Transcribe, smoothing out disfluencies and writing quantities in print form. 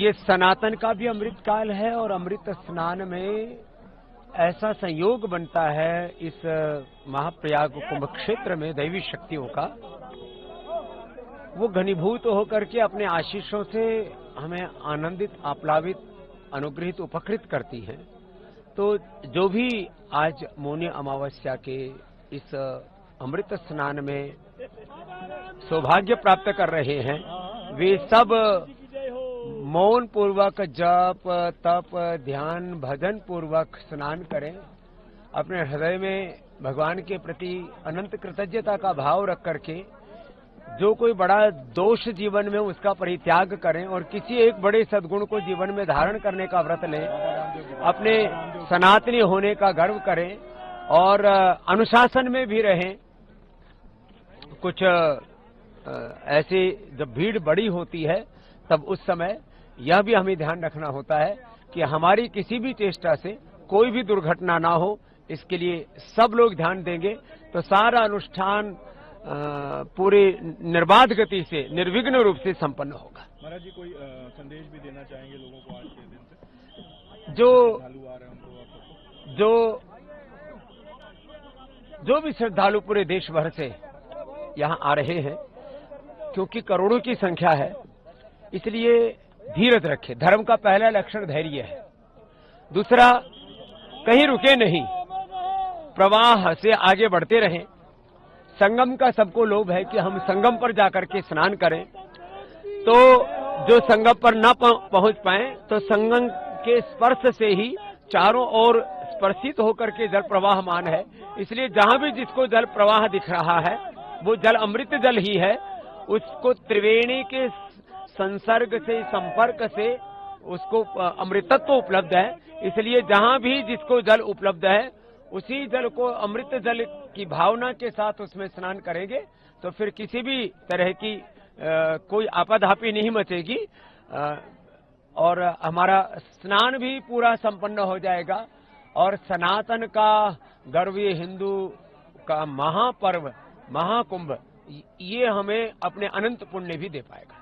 ये सनातन का भी अमृत काल है और अमृत स्नान में ऐसा संयोग बनता है इस महाप्रयाग कुंभ क्षेत्र में दैवी शक्तियों का, वो घनीभूत होकर के अपने आशीषों से हमें आनंदित, आप्लावित, अनुग्रहित, उपकृत करती हैं। तो जो भी आज मौनी अमावस्या के इस अमृत स्नान में सौभाग्य प्राप्त कर रहे हैं, वे सब मौन पूर्वक जप, तप, ध्यान, भजन पूर्वक स्नान करें। अपने हृदय में भगवान के प्रति अनंत कृतज्ञता का भाव रख करके जो कोई बड़ा दोष जीवन में उसका परित्याग करें और किसी एक बड़े सद्गुण को जीवन में धारण करने का व्रत लें। अपने सनातनी होने का गर्व करें और अनुशासन में भी रहें। कुछ ऐसी जब भीड़ बड़ी होती है तब उस समय यह भी हमें ध्यान रखना होता है कि हमारी किसी भी चेष्टा से कोई भी दुर्घटना ना हो। इसके लिए सब लोग ध्यान देंगे तो सारा अनुष्ठान पूरी निर्बाध गति से, निर्विघ्न रूप से संपन्न होगा। महाराज जी, कोई संदेश भी देना चाहेंगे लोगों को आज के दिन से? जो भी श्रद्धालु पूरे देश भर से यहाँ आ रहे हैं, क्योंकि करोड़ों की संख्या है, इसलिए धीरज रखें। धर्म का पहला लक्षण धैर्य है। दूसरा, कहीं रुके नहीं, प्रवाह से आगे बढ़ते रहें। संगम का सबको लोभ है कि हम संगम पर जाकर के स्नान करें, तो जो संगम पर न पहुंच पाए तो संगम के स्पर्श से ही चारों ओर स्पर्शित होकर के जल प्रवाहमान है। इसलिए जहां भी जिसको जल प्रवाह दिख रहा है वो जल अमृत जल ही है। उसको त्रिवेणी के संसर्ग से, संपर्क से उसको अमृतत्व उपलब्ध है। इसलिए जहां भी जिसको जल उपलब्ध है उसी जल को अमृत जल की भावना के साथ उसमें स्नान करेंगे तो फिर किसी भी तरह की कोई आपाधापी नहीं मचेगी और हमारा स्नान भी पूरा संपन्न हो जाएगा। और सनातन का गर्व, ये हिंदू का महापर्व, महाकुंभ, ये हमें अपने अनंत पुण्य भी दे पाएगा।